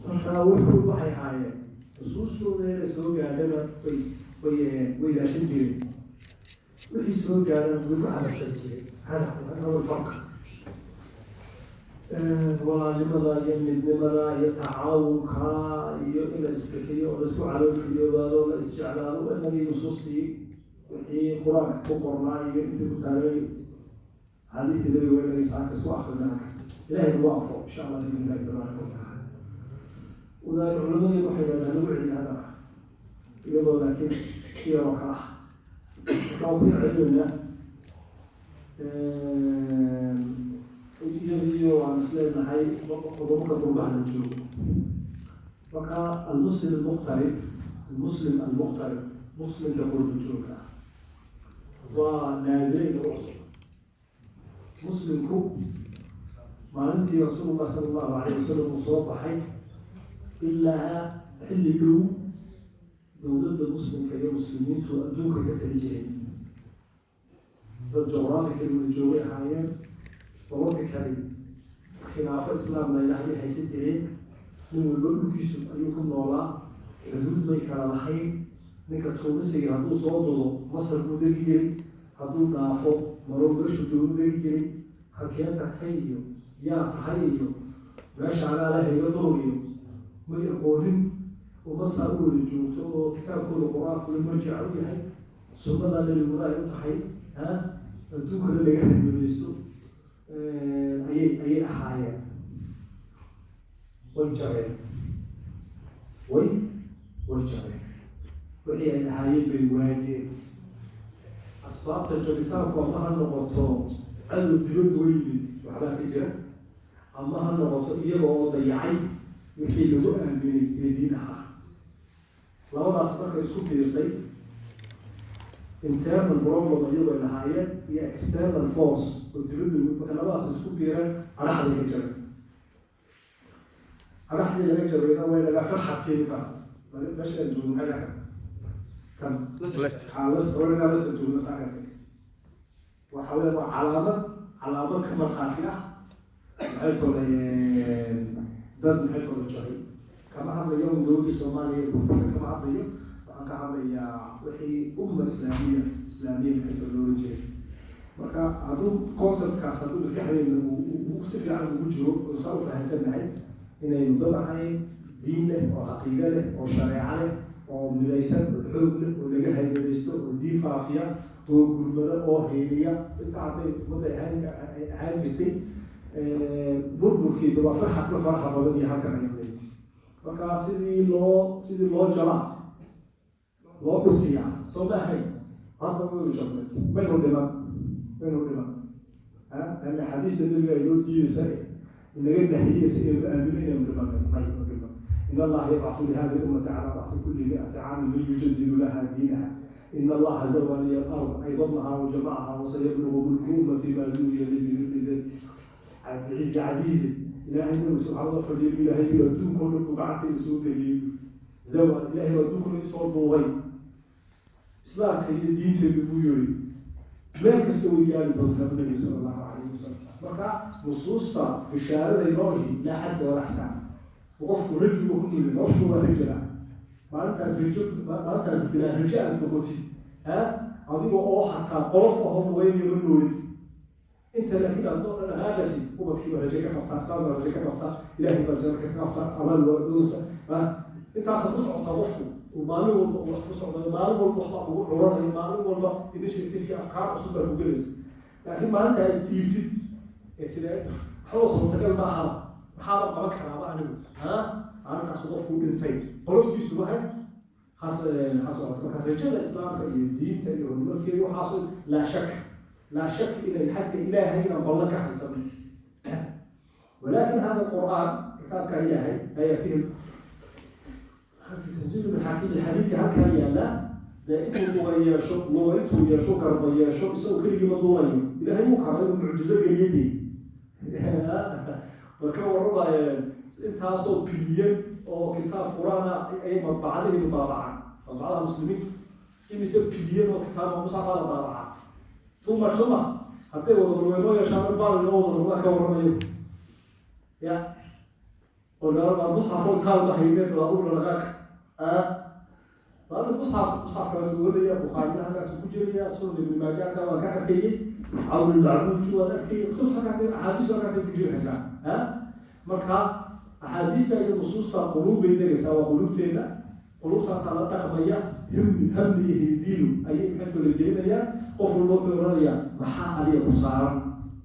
markaa wuxuu waxay ahaayeen xusuustooda inay soo gaadhana way ilaashan jireen wixii soo gaadhana way ku cadabsan jireen hadal farka walaalnimada iyo midnimada iyo tacaawunka iyo in la isbixiyo oo laisku caloofiyobaado la isjeclaado inagii nusuustii wixii qur-aanka ku qornaa iyo intii ku taagay xadiistii nabiga waa inagii saaka isku akrinaa ilaahay nagu afo insha allah biidni illahi tabaaraka watacaala wadaad culimadii waxay yidhahdaan lagu celiya hadana iyadoo laakiin siyaroo kale ah waxaan ku celinaynaa iyo waan isleenahay qodobka qurbaha la joogo marka almuslim almuqtarib muslimka qurba jooga waa naazileyna u cusub muslimku maalintii rasuulullah sala allahu calayh wasalam uu soo baxay ilaa xilli dhow dowladda muslimka iyo muslimiintu adduunka ka tali jireen dad juqraafikali wada joogay ahaayeen politically khilaafo islaam la ilaahay haysan jireen nin walba dhulkiisu ayuu ku noolaa xuduud may kala lahayn ninka tuunisiga hadduu soo dudo masar buu degi jiray hadduu dhaafo maroogashu dowlu degi jiray halkee tagtay iyo yaa tahay iyo meesha alaala hayga door iyo may aqoonin ummad saa u wada joogto oo kitaabkooda qur-aankula marjica u yahay sunnada nabiguna ay u tahay adduunkana laga hadmadaysto ayay ahaayeen way jabeen wixii ay ahaayeen bay waayeen asbaabta jabitaanku ama ha noqoto cadow dibad weymid waxbaa ka jira ama ha noqoto iyaga oo dayacay wixii lagu aaminay ee diin ahaa labadaas marka isku biirtay internal problem iyagoo lahaayeen iyo external force oo dibadda marka labadaas isku biireen araxday ka jaray araxdii laga jarayna way laga farxad keeni kara meesha joogo maxay laga kan lasta joogo saakarte waxa weeye waa calaamad ka markhaati ah maxay toolayeen dad maxay toola jaray kama hadlayo dowladda soomaaliya kama hadlayo waxaan ka hadlayaa wixii umma islaamiya maxay toola loola jeeday marka hadduu conceptkaas hadduu maskaxdeena uu si fiican ugu jiro oo saa u fahamsanahay inaynu dad ahayn diin leh oo caqiide leh oo shareeco leh oo midaysan oo xoog leh oo laga hayadaysto oo diin faafiya oo gurmada oo heeliya intaa hadday ummadda ahaan jirtay burburkiiba waa farxadka faraxa badan iyo halkan ay leedahay marka sidii loo jalaa loo dhutiyaa soo maahay hadda waynu jabnay maynu dhiman لأن حديث النبي يقول دي سنة إن جد هي سنة آمنين من ربنا إن الله يبعث لهذه الأمة على رأس كل 100 عام من يجدد لها دينها إن الله زوى لي الأرض أيضاها وجمعها وسيبلغ ملك أمتي ما زوي لي بذلك عز عزيز إلهي من سبحان الله فليل إلهي يردوك كل بقعة يسود لي زوى إلهي يردوك كل يسود ضوي إسلام كي دين تبويري ما كستوي قال النبي صلى الله عليه وسلم بقى نصوصا بشارة الله لا حد ولا حساب وقف رجل وكل وقف رجل ما أنت بلا رجال تقولي أضيق حتى قرف وهم وين يقولون أنت لكن أنا هذا شيء هو كيف رجعك نقطة صار رجعك نقطة إلهي برجعك نقطة عمل ودوسة أنت أصلا تصعد توقفه ومالو والتصعد مالو والمحبط وعرض مالو والله إيش في أفكار وسوبر وجلس لكن ما أنت استيتد اتلاقي حوصل وتقل معها محاضر قبلك على بعض أنا كأصدق فوق انتين قرفتي سواها حصل مثلا رجال الإسلام كالدين تاني والملك وحاصل لا شك إلى الحد إلهي أن الله حسب ولكن هذا القرآن كتاب كإلهي آياتهم في تنزيل من حكيم الحديث هكذا لا دائما مغير شق لغته يا شكر يا شق سو كلمة ضوئي إلهي مكرر معجزة اليدي وكان ربع انت صوت بليون او كتاب قرآن اي مطبعه مطابعه طبعها مسلمين يمسك بليون وكتاب مصحف على طابعه ثم حتى وضعوا يا شباب بعض الوضع الله كورمه يا ونرى المصحف وطالب هينين وأقول لغاك هذا المصحف كاسوله يا بخاري هذا سكوجر يا سنن ابن ماجه كما كان كي عون المعبود في وذاك كتب حاجات أحاديث وحاجات كوجر هذا مركا أحاديث تاعي النصوص تاع قلوب بيدرس أو قلوب تينا قلوب تصل تقمية هم يهديله أي حتى الجنة يا قفل الله يا محا عليه قصار